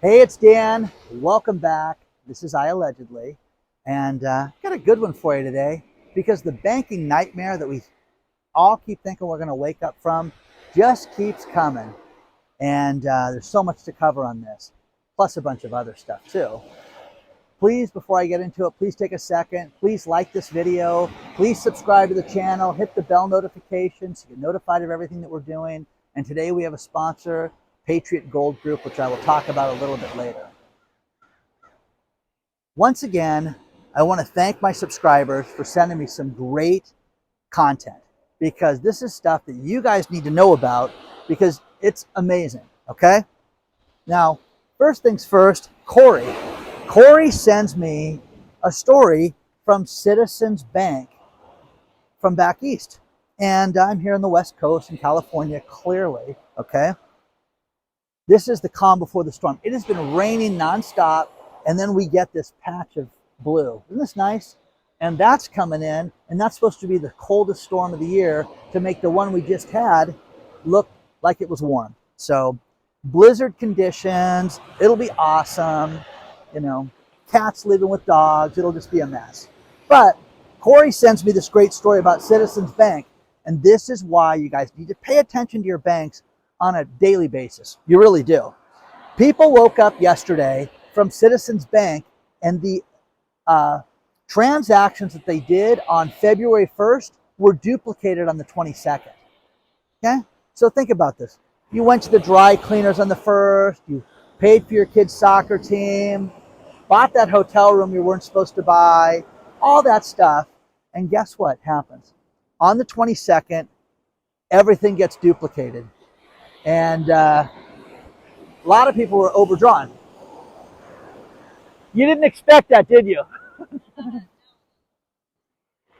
Hey, it's Dan. Welcome back. This is iAllegedly, and got a good one for you today because the banking nightmare that we all keep thinking we're going to wake up from just keeps coming. And there's so much to cover on this, plus a bunch of other stuff too. Please, before I get into it, please take a second. Please like this video. Please subscribe to the channel. Hit the bell notification so you get notified of everything that we're doing. And today we have a sponsor, Patriot Gold Group, which I will talk about a little bit later. Once again, I want to thank my subscribers for sending me some great content, because this is stuff that you guys need to know about because it's amazing, okay? Now, first things first, Corey sends me a story from Citizens Bank from back east. And I'm here on the West Coast in California, clearly, okay? This is the calm before the storm. It has been raining nonstop, and then we get this patch of blue. Isn't this nice? And that's coming in, and that's supposed to be the coldest storm of the year to make the one we just had look like it was warm. So blizzard conditions, it'll be awesome. You know, cats living with dogs, it'll just be a mess. But Corey sends me this great story about Citizens Bank, and this is why you guys need to pay attention to your banks on a daily basis. You really do. People woke up yesterday from Citizens Bank, and the transactions that they did on February 1st were duplicated on the 22nd. Okay? So think about this. You went to the dry cleaners on the 1st, you paid for your kid's soccer team, bought that hotel room you weren't supposed to buy, all that stuff, and guess what happens? On the 22nd, everything gets duplicated. And a lot of people were overdrawn. You didn't expect that, did you?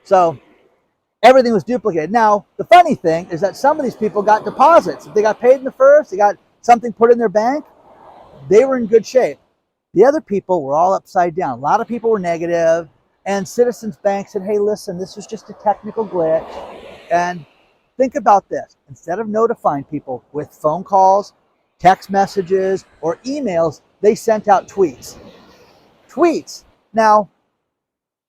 So everything was duplicated. Now, the funny thing is that some of these people got deposits. If they got paid in the first, they got something put in their bank, they were in good shape. The other people were all upside down. A lot of people were negative, and Citizens Bank said, hey, listen, this was just a technical glitch. And think about this. Instead of notifying people with phone calls, text messages, or emails, they sent out tweets. Tweets. Now,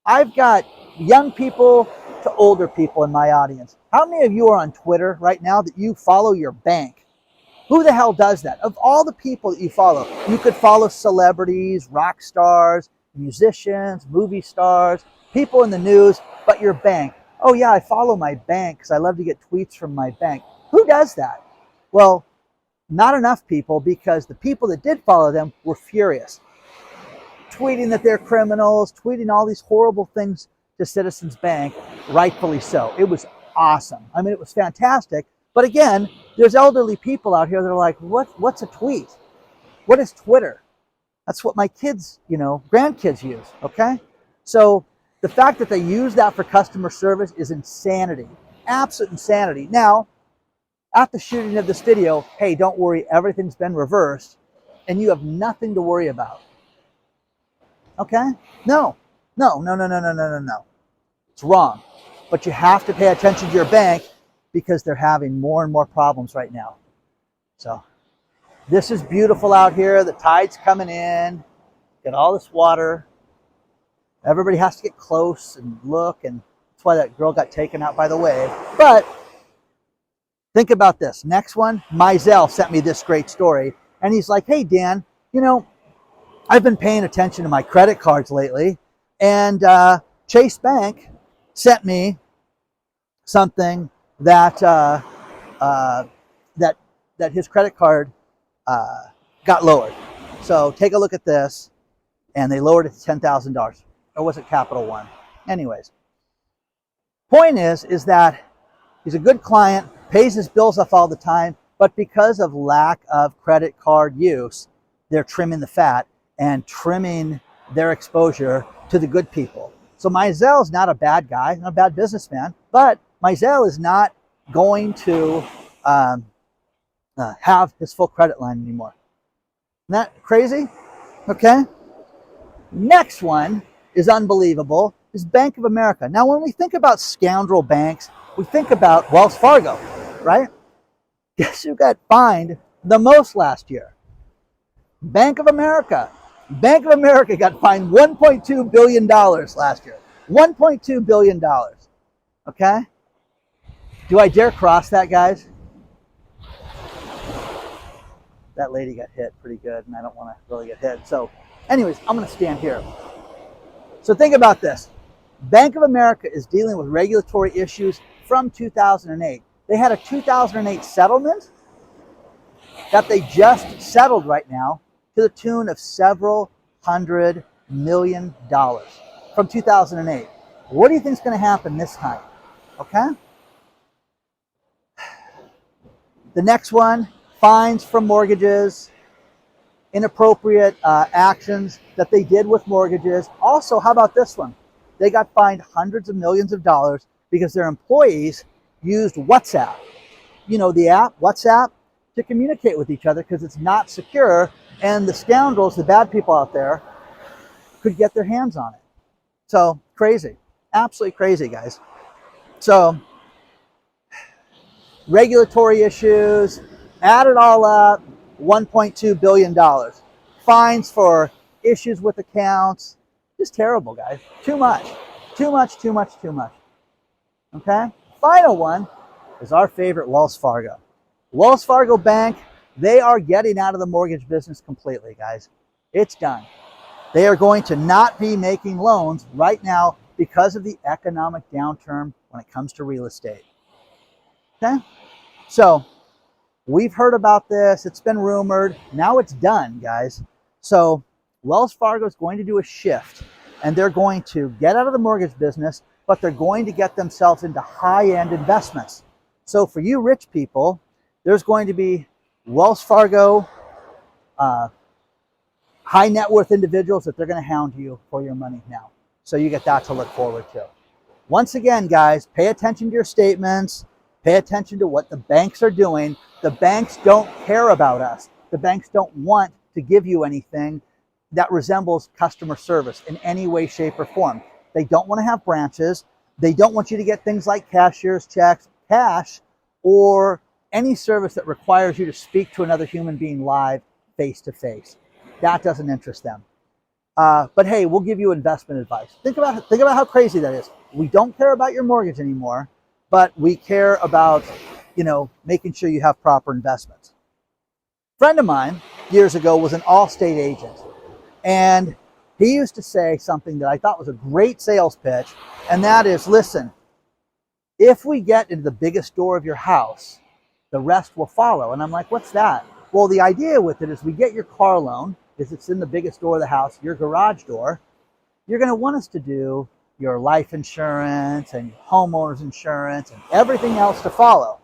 I've got young people to older people in my audience. How many of you are on Twitter right now that you follow your bank? Who the hell does that? Of all the people that you follow, you could follow celebrities, rock stars, musicians, movie stars, people in the news, but your bank. Oh yeah, I follow my bank because I love to get tweets from my bank. Who does that? Well, not enough people, because the people that did follow them were furious. Tweeting that they're criminals, tweeting all these horrible things to Citizens Bank, rightfully so. It was awesome. I mean, it was fantastic. But again, there's elderly people out here that are like, what's a tweet? What is Twitter? That's what my kids, grandkids use, okay? So the fact that they use that for customer service is insanity, absolute insanity. Now, at the shooting of this video, hey, don't worry, everything's been reversed, and you have nothing to worry about. Okay? No. It's wrong. But you have to pay attention to your bank because they're having more and more problems right now. So this is beautiful out here. The tide's coming in. Got all this water. Everybody has to get close and look, and that's why that girl got taken out by the wave. But think about this. Next one, Mizell sent me this great story, and he's like, hey, Dan, I've been paying attention to my credit cards lately, and Chase Bank sent me something that that his credit card got lowered. So take a look at this, and they lowered it to $10,000, or was it Capital One? Anyways, point is that he's a good client, pays his bills off all the time, but because of lack of credit card use, they're trimming the fat and trimming their exposure to the good people. So Mizell is not a bad guy, not a bad businessman, but Mizell is not going to have his full credit line anymore. Isn't that crazy? Okay. Next one is unbelievable, is Bank of America. Now, when we think about scoundrel banks, we think about Wells Fargo, right? Guess who got fined the most last year? Bank of America. Bank of America got fined $1.2 billion last year. $1.2 billion. Okay? Do I dare cross that, guys? That lady got hit pretty good, and I don't want to really get hit. So, anyways, I'm going to stand here. So think about this. Bank of America is dealing with regulatory issues from 2008. They had a 2008 settlement that they just settled right now to the tune of several $100 million from 2008. What do you think is going to happen this time? Okay? The next one, fines from mortgages, inappropriate actions that they did with mortgages. Also, how about this one? They got fined hundreds of millions of dollars because their employees used WhatsApp. You know, the app, WhatsApp, to communicate with each other because it's not secure, and the scoundrels, the bad people out there, could get their hands on it. So crazy, absolutely crazy, guys. So regulatory issues, add it all up, $1.2 billion. Fines for issues with accounts, just terrible, guys. Too much, too much, too much, too much. Okay? Final one is our favorite Wells Fargo. Wells Fargo Bank, they are getting out of the mortgage business completely, guys. It's done. They are going to not be making loans right now because of the economic downturn when it comes to real estate. Okay? So, we've heard about this. It's been rumored. Now it's done, guys. So, Wells Fargo is going to do a shift, and they're going to get out of the mortgage business, but they're going to get themselves into high-end investments. So, for you rich people, there's going to be Wells Fargo high net worth individuals that they're going to hound you for your money now. So you get that to look forward to. Once again, guys, pay attention to your statements. Pay attention to what the banks are doing. The banks don't care about us. The banks don't want to give you anything that resembles customer service in any way, shape, or form. They don't want to have branches. They don't want you to get things like cashier's checks, cash, or any service that requires you to speak to another human being live, face to face. That doesn't interest them. But hey, we'll give you investment advice. Think about how crazy that is. We don't care about your mortgage anymore, but we care about, making sure you have proper investments. A friend of mine years ago was an AllState agent, and he used to say something that I thought was a great sales pitch, and that is, listen, if we get into the biggest door of your house, the rest will follow. And I'm like, what's that? Well, the idea with it is we get your car loan, because it's in the biggest door of the house, your garage door. You're going to want us to do your life insurance and your homeowner's insurance and everything else to follow.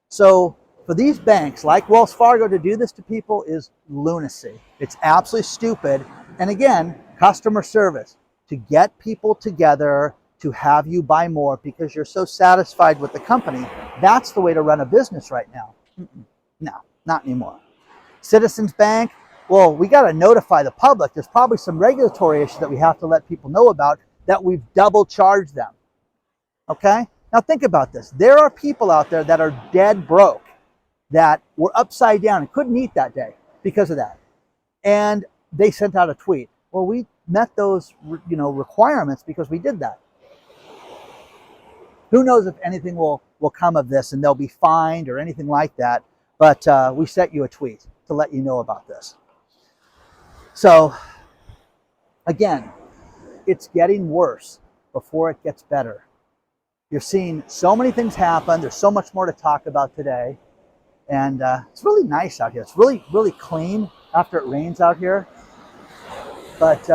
So for these banks like Wells Fargo to do this to people is lunacy. It's absolutely stupid. And again, customer service, to get people together to have you buy more because you're so satisfied with the company. That's the way to run a business right now. No, not anymore. Citizens Bank, well, we got to notify the public. There's probably some regulatory issue that we have to let people know about, that we've double charged them. Okay? Now think about this. There are people out there that are dead broke, that were upside down and couldn't eat that day because of that. And they sent out a tweet. Well, we met those, requirements because we did that. Who knows if anything will come of this and they'll be fined or anything like that. But we sent you a tweet to let you know about this. So, again, it's getting worse before it gets better. You're seeing so many things happen. There's so much more to talk about today. And it's really nice out here. It's really, really clean after it rains out here. But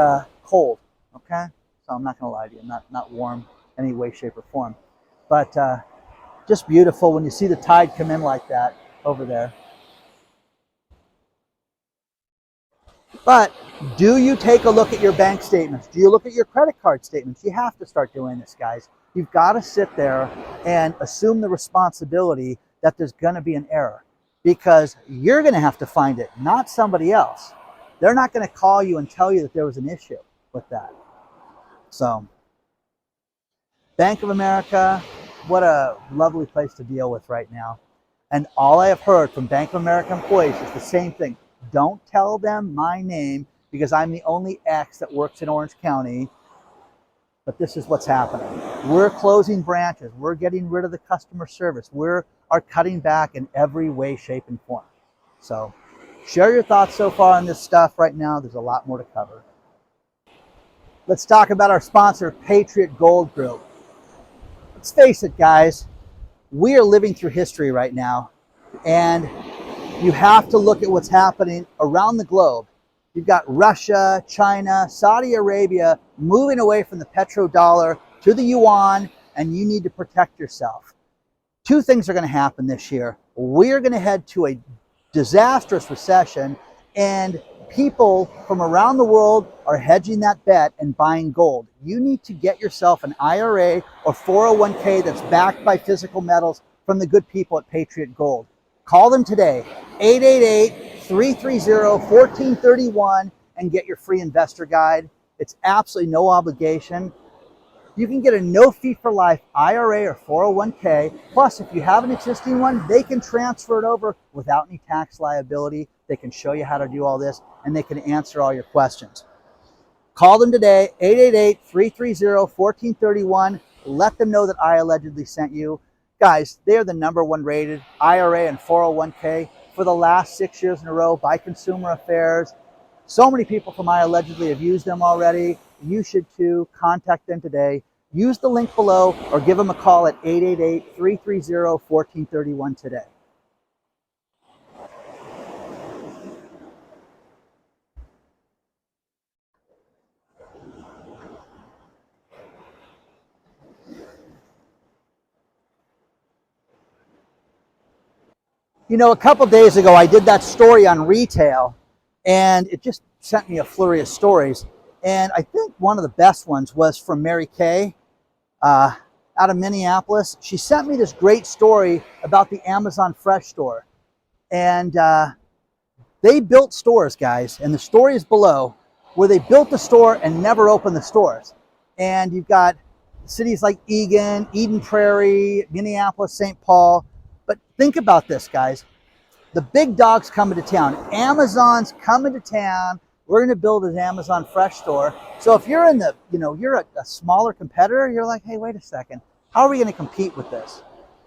cold, okay? So I'm not going to lie to you. Not warm any way, shape, or form. But just beautiful when you see the tide come in like that over there. But do you take a look at your bank statements? Do you look at your credit card statements? You have to start doing this, guys. You've got to sit there and assume the responsibility that there's going to be an error, because you're going to have to find it, not somebody else. They're not going to call you and tell you that there was an issue with that. So, Bank of America, what a lovely place to deal with right now. And all I have heard from Bank of America employees is the same thing. Don't tell them my name because I'm the only X that works in Orange County. But this is what's happening. We're closing branches. We're getting rid of the customer service. We are cutting back in every way, shape, and form. So share your thoughts so far on this stuff right now. There's a lot more to cover. Let's talk about our sponsor, Patriot Gold Group. Let's face it, guys. We are living through history right now. And you have to look at what's happening around the globe. You've got Russia, China, Saudi Arabia moving away from the petrodollar to the yuan, and you need to protect yourself. Two things are going to happen this year. We're going to head to a disastrous recession, and people from around the world are hedging that bet and buying gold. You need to get yourself an IRA or 401k that's backed by physical metals from the good people at Patriot Gold. Call them today, 888-330-1431, and get your free investor guide. It's absolutely no obligation. You can get a no fee for life IRA or 401k. Plus, if you have an existing one, they can transfer it over without any tax liability. They can show you how to do all this, and they can answer all your questions. Call them today, 888-330-1431. Let them know that I allegedly sent you. Guys, they are the #1 rated IRA and 401k for the last 6 years in a row by Consumer Affairs. So many people from iAllegedly have used them already. You should too. Contact them today. Use the link below or give them a call at 888-330-1431 today. You know, a couple days ago, I did that story on retail, and it just sent me a flurry of stories. And I think one of the best ones was from Mary Kay out of Minneapolis. She sent me this great story about the Amazon Fresh store. And they built stores, guys, and the story is below, where they built the store and never opened the stores. And you've got cities like Egan, Eden Prairie, Minneapolis, St. Paul. But think about this, guys. The big dogs coming to town. Amazon's coming to town. We're going to build an Amazon Fresh store. So if you're in the, you're a smaller competitor, you're like, hey, wait a second. How are we going to compete with this?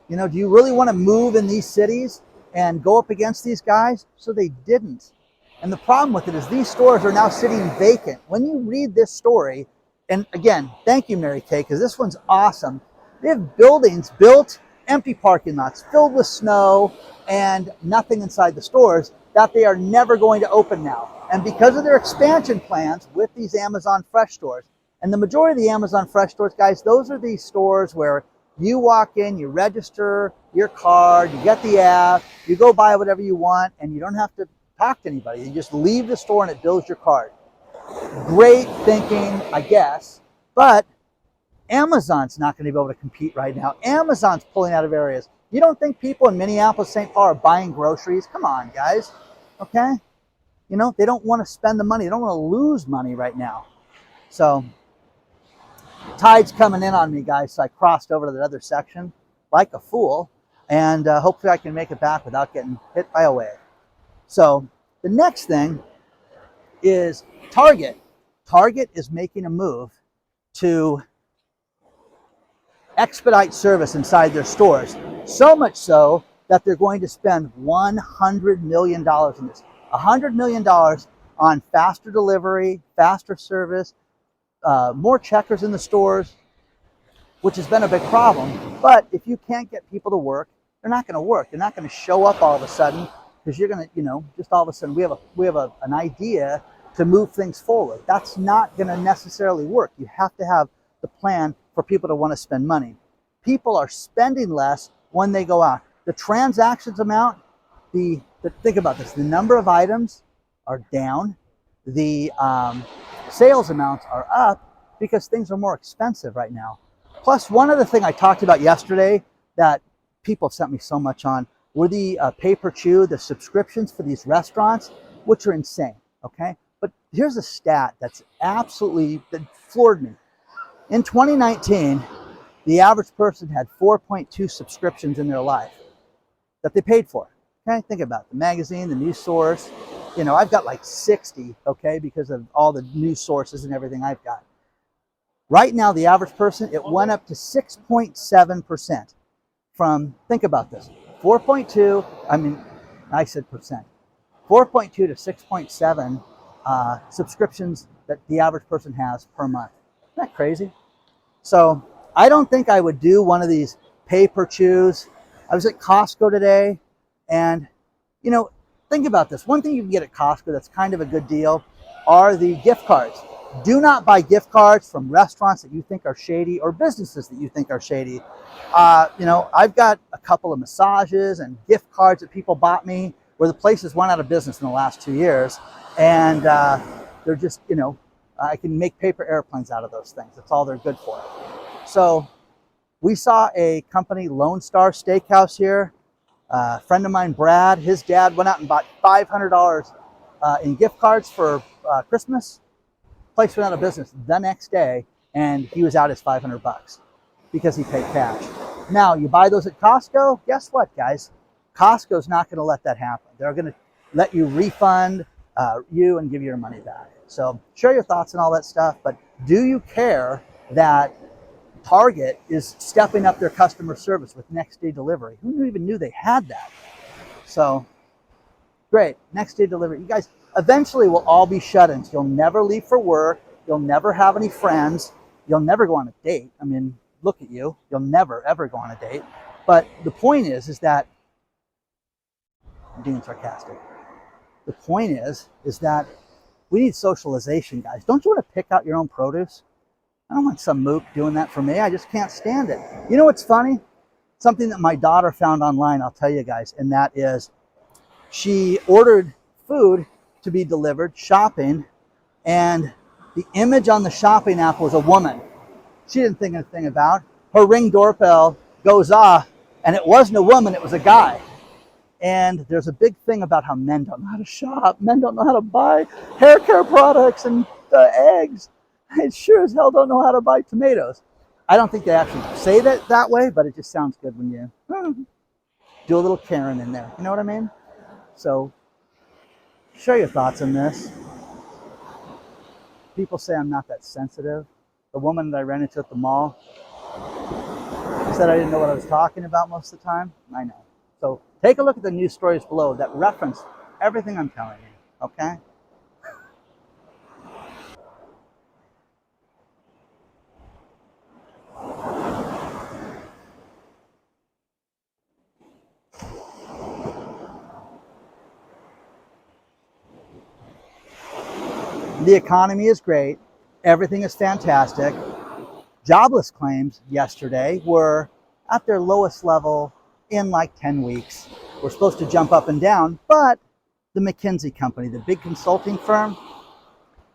Do you really want to move in these cities and go up against these guys? So they didn't. And the problem with it is these stores are now sitting vacant. When you read this story, and again, thank you, Mary Kay, because this one's awesome. They have buildings built, empty parking lots filled with snow and nothing inside the stores that they are never going to open now. And because of their expansion plans with these Amazon Fresh stores, and the majority of the Amazon Fresh stores, guys, those are these stores where you walk in, you register your card, you get the app, you go buy whatever you want, and you don't have to talk to anybody. You just leave the store and it bills your card. Great thinking, I guess, but Amazon's not going to be able to compete right now. Amazon's pulling out of areas. You don't think people in Minneapolis, St. Paul are buying groceries? Come on, guys. Okay? They don't want to spend the money. They don't want to lose money right now. So, tide's coming in on me, guys. So I crossed over to the other section like a fool. And hopefully I can make it back without getting hit by a wave. So, the next thing is Target. Target is making a move to expedite service inside their stores. So much so that they're going to spend $100 million in this. $100 million on faster delivery, faster service, more checkers in the stores, which has been a big problem. But if you can't get people to work, they're not going to work. They're not going to show up all of a sudden because you're going to, just all of a sudden we have an idea to move things forward. That's not going to necessarily work. You have to have the plan for people to want to spend money. People are spending less when they go out. The transactions amount, think about this, the number of items are down, the sales amounts are up because things are more expensive right now. Plus, one other thing I talked about yesterday that people sent me so much on were the pay-per-chew, the subscriptions for these restaurants, which are insane, okay? But here's a stat that floored me. In 2019, the average person had 4.2 subscriptions in their life that they paid for. Okay, think about it. The magazine, the news source, You know, I've got like 60, okay, because of all the news sources and everything I've got. Right now, the average person, it went up to 6.7% from, think about this, 4.2, I mean, I said percent, 4.2 to 6.7 subscriptions that the average person has per month. Isn't that crazy? So I don't think I would do one of these pay per choose. I was at Costco today, and you know, think about this. One thing you can get at Costco that's kind of a good deal are the gift cards. Do not buy gift cards from restaurants that you think are shady or businesses that you think are shady. You know, I've got a couple of massages and gift cards that people bought me where the places went out of business in the last 2 years. And they're just, you know, I can make paper airplanes out of those things. That's all they're good for. So we saw a company, Lone Star Steakhouse here. A friend of mine, Brad, his dad went out and bought $500 in gift cards for Christmas. Place went out of business the next day, and he was out his 500 bucks because he paid cash. Now, you buy those at Costco, guess what, guys? Costco's not going to let that happen. They're going to let you refund you and give you your money back. So share your thoughts and all that stuff, but do you care that Target is stepping up their customer service with next day delivery? Who even knew they had that? So great, next day delivery. You guys, eventually we'll all be shut-ins. You'll never leave for work. You'll never have any friends. You'll never go on a date. I mean, look at you. You'll never, ever go on a date. But the point is that, I'm being sarcastic. The point is that we need socialization, guys. Don't you want to pick out your own produce? I don't want some mook doing that for me. I just can't stand it. You know what's funny? Something that my daughter found online, I'll tell you guys, and that is she ordered food to be delivered, shopping, and the image on the shopping app was a woman. She didn't think anything about it. Her Ring doorbell goes off, and it wasn't a woman, it was a guy. And there's a big thing about how men don't know how to shop. Men don't know how to buy hair care products and eggs. I sure as hell don't know how to buy tomatoes. I don't think they actually say that way, but it just sounds good when you do a little Karen in there. You know what I mean? So share your thoughts on this. People say I'm not that sensitive. The woman that I ran into at the mall said I didn't know what I was talking about most of the time. I know. So take a look at the news stories below that reference everything I'm telling you, okay? The economy is great. Everything is fantastic. Jobless claims yesterday were at their lowest level in like 10 weeks. We're supposed to jump up and down, but the McKinsey company, the big consulting firm,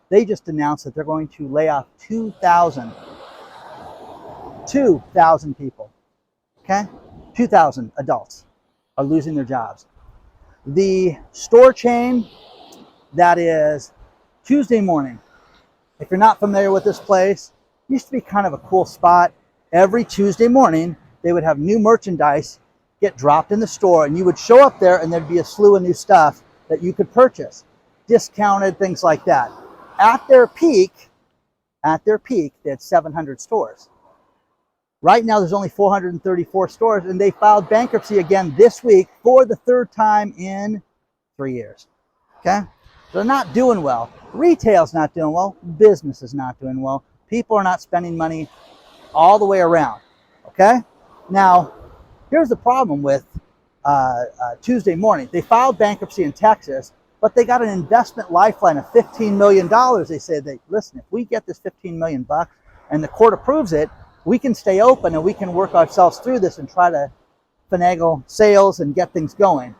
they just announced that they're going to lay off 2,000 people, okay? 2,000 adults are losing their jobs. The store chain that is Tuesday Morning, if you're not familiar with this place, it used to be kind of a cool spot. Every Tuesday morning, they would have new merchandise get dropped in the store, and you would show up there and there'd be a slew of new stuff that you could purchase, discounted, things like that. At their peak, they had 700 stores. Right now, there's only 434 stores, and they filed bankruptcy again this week for the third time in 3 years. Okay? They're not doing well. Retail's not doing well. Business is not doing well. People are not spending money all the way around. Okay? Now, here's the problem with Tuesday Morning. They filed bankruptcy in Texas, but they got an investment lifeline of $15 million. They said, listen, if we get this $15 million bucks and the court approves it, we can stay open and we can work ourselves through this and try to finagle sales and get things going.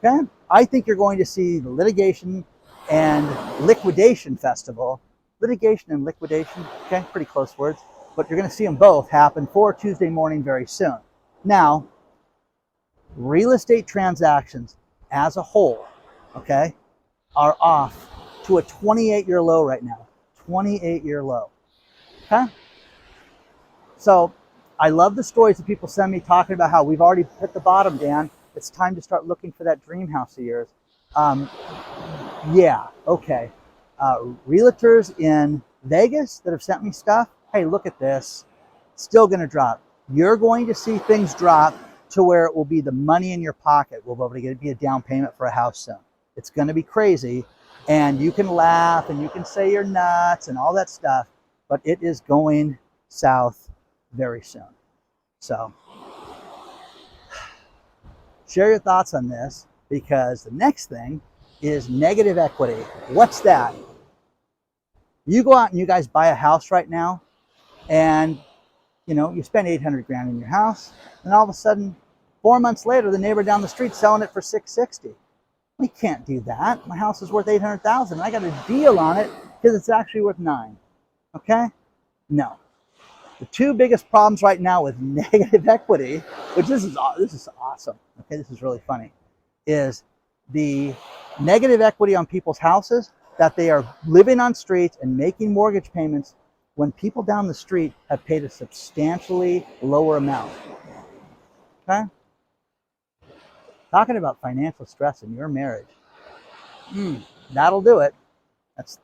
Okay? I think you're going to see the litigation and liquidation festival. Litigation and liquidation, okay, pretty close words, but you're going to see them both happen for Tuesday Morning very soon. Now, real estate transactions as a whole, okay, are off to a 28-year low right now. 28-year low. Okay? So I love the stories that people send me talking about how we've already hit the bottom, Dan. It's time to start looking for that dream house of yours. Um, yeah, okay. Realtors in Vegas that have sent me stuff, hey, look at this. Still going to drop. You're going to see things drop to where it will be the money in your pocket. We'll be able to get be a down payment for a house soon. It's going to be crazy. And you can laugh and you can say you're nuts and all that stuff, but it is going south very soon. So share your thoughts on this, because the next thing is negative equity. What's that? You go out and you guys buy a house right now, and you spend 800 grand in your house, and all of a sudden 4 months later the neighbor down the street selling it for 660. We can't do that. My house is worth 800,000. I got a deal on it because it's actually worth 9. Okay? No. The two biggest problems right now with negative equity, which this is awesome. Okay, this is really funny, is the negative equity on people's houses, that they are living on streets and making mortgage payments when people down the street have paid a substantially lower amount. Okay? Talking about financial stress in your marriage. That'll do it.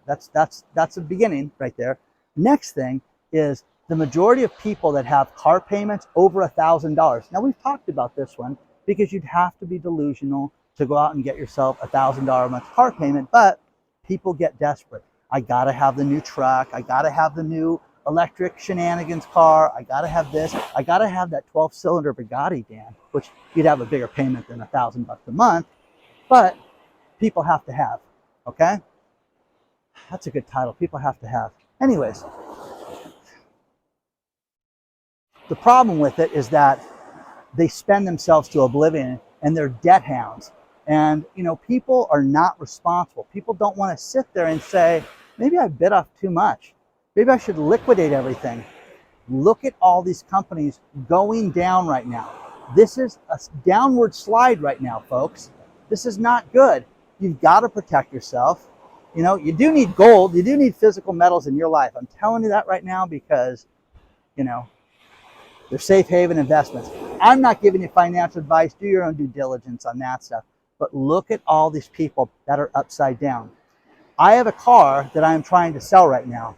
That's a beginning right there. Next thing is the majority of people that have car payments over $1,000. Now, we've talked about this one because you'd have to be delusional to go out and get yourself a $1,000 a month car payment, but people get desperate. I gotta have the new truck. I gotta have the new electric shenanigans car. I gotta have this. I gotta have that 12-cylinder Bugatti, Dan, which you'd have a bigger payment than $1,000 a month, but people have to have. Okay, that's a good title. People have to have. Anyways, the problem with it is that they spend themselves to oblivion and they're debt hounds. And people are not responsible. People don't want to sit there and say, maybe I bit off too much. Maybe I should liquidate everything. Look at all these companies going down right now. This is a downward slide right now, folks. This is not good. You've got to protect yourself. You do need gold. You do need physical metals in your life. I'm telling you that right now because, they're safe haven investments. I'm not giving you financial advice. Do your own due diligence on that stuff. But look at all these people that are upside down. I have a car that I'm trying to sell right now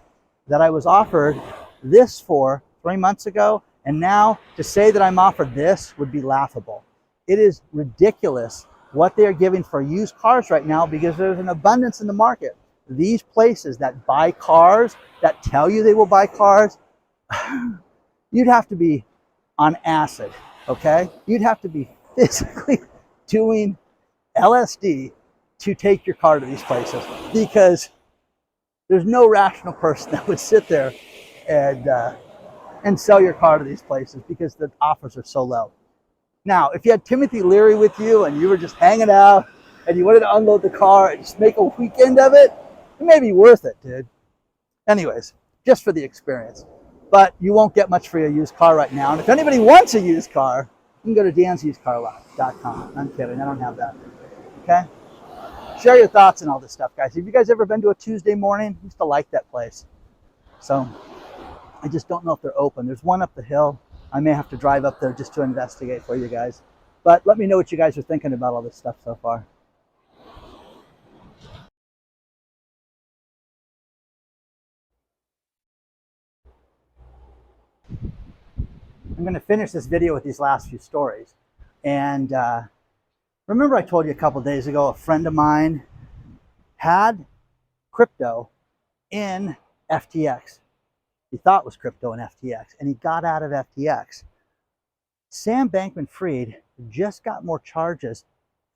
that I was offered this for 3 months ago. And now to say that I'm offered this would be laughable. It is ridiculous what they are giving for used cars right now because there's an abundance in the market. These places that buy cars, that tell you they will buy cars, you'd have to be on acid, okay? You'd have to be physically doing LSD to take your car to these places, because there's no rational person that would sit there and sell your car to these places because the offers are so low. Now, if you had Timothy Leary with you and you were just hanging out and you wanted to unload the car and just make a weekend of it, it may be worth it, dude. Anyways, just for the experience. But you won't get much for a used car right now. And if anybody wants a used car, you can go to dansusedcarlot.com. I'm kidding, I don't have that. Okay? Share your thoughts on all this stuff, guys. Have you guys ever been to a Tuesday morning? I used to like that place. So I just don't know if they're open. There's one up the hill. I may have to drive up there just to investigate for you guys. But let me know what you guys are thinking about all this stuff so far. I'm going to finish this video with these last few stories. And remember I told you a couple days ago, a friend of mine had crypto in FTX. He thought it was crypto in FTX, and he got out of FTX. Sam Bankman-Fried just got more charges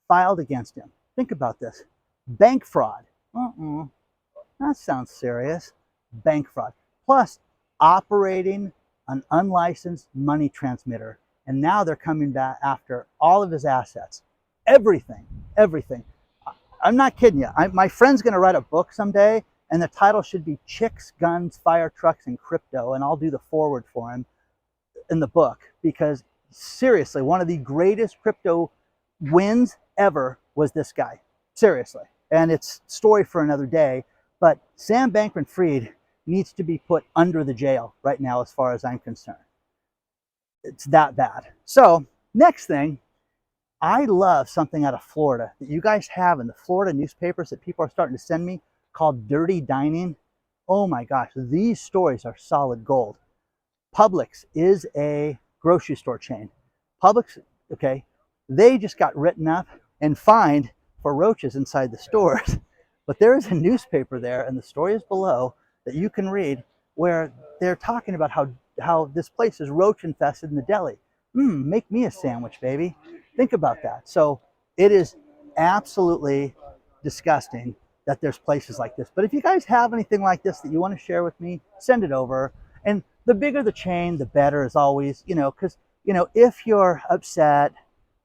filed against him. Think about this. Bank fraud. That sounds serious. Bank fraud. Plus, operating an unlicensed money transmitter. And now they're coming back after all of his assets. Everything. I'm not kidding you. My friend's going to write a book someday, and the title should be Chicks, Guns, Fire Trucks, and Crypto. And I'll do the forward for him in the book, because seriously, one of the greatest crypto wins ever was this guy. Seriously. And it's a story for another day. But Sam Bankman-Fried needs to be put under the jail right now, as far as I'm concerned. It's that bad. So, next thing I love something out of Florida that you guys have in the Florida newspapers that people are starting to send me called dirty dining. Oh my gosh, these stories are solid gold. Publix is a grocery store chain. Publix, okay, they just got written up and fined for roaches inside the stores. But there is a newspaper there, and the story is below that you can read, where they're talking about how this place is roach infested in the deli. Make me a sandwich, baby. Think about that. So it is absolutely disgusting that there's places like this. But if you guys have anything like this that you want to share with me, send it over. And the bigger the chain, the better, as always, because, if you're upset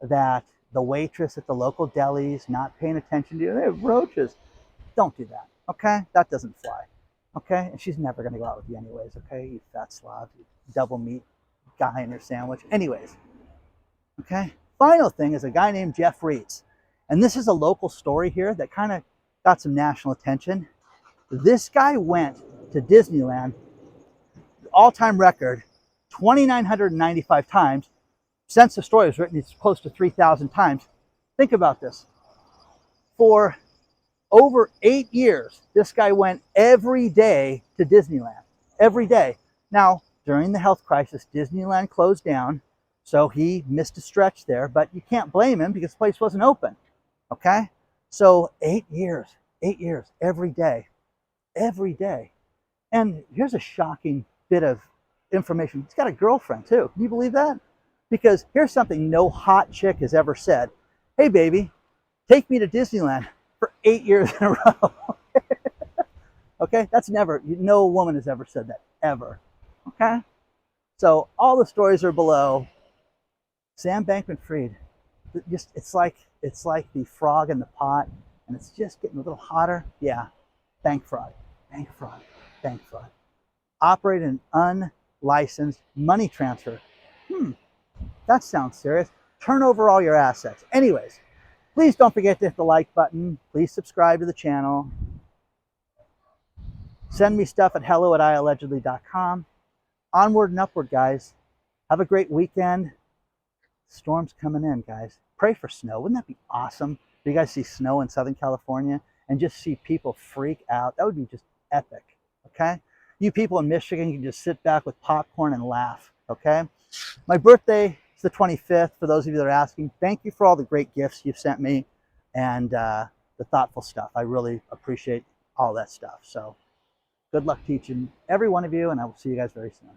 that the waitress at the local deli is not paying attention to you, they have roaches, don't do that, okay? That doesn't fly, okay? And she's never going to go out with you anyways, okay? You fat slob, you double meat guy in your sandwich. Anyways, okay? Final thing is a guy named Jeff Reitz. And this is a local story here that kind of got some national attention. This guy went to Disneyland, all-time record, 2,995 times. Since the story was written, it's close to 3,000 times. Think about this. For over 8 years, this guy went every day to Disneyland. Every day. Now, during the health crisis, Disneyland closed down, so he missed a stretch there, but you can't blame him because the place wasn't open. Okay? So 8 years, every day. Every day. And here's a shocking bit of information. He's got a girlfriend too. Can you believe that? Because here's something no hot chick has ever said. Hey baby, take me to Disneyland for 8 years in a row. Okay? That's never, no woman has ever said that, ever. Okay? So all the stories are below. Sam Bankman-Fried, it's like the frog in the pot, and it's just getting a little hotter. Yeah, bank fraud, bank fraud, bank fraud. Operate an unlicensed money transfer. That sounds serious. Turn over all your assets. Anyways, please don't forget to hit the like button. Please subscribe to the channel. Send me stuff at hello@iallegedly.com. Onward and upward, guys. Have a great weekend. Storm's coming in, guys. Pray for snow. Wouldn't that be awesome? If you guys see snow in Southern California and just see people freak out, that would be just epic, okay? You people in Michigan can just sit back with popcorn and laugh, okay? My birthday is the 25th, for those of you that are asking. Thank you for all the great gifts you've sent me and the thoughtful stuff. I really appreciate all that stuff. So good luck teaching every one of you, and I will see you guys very soon.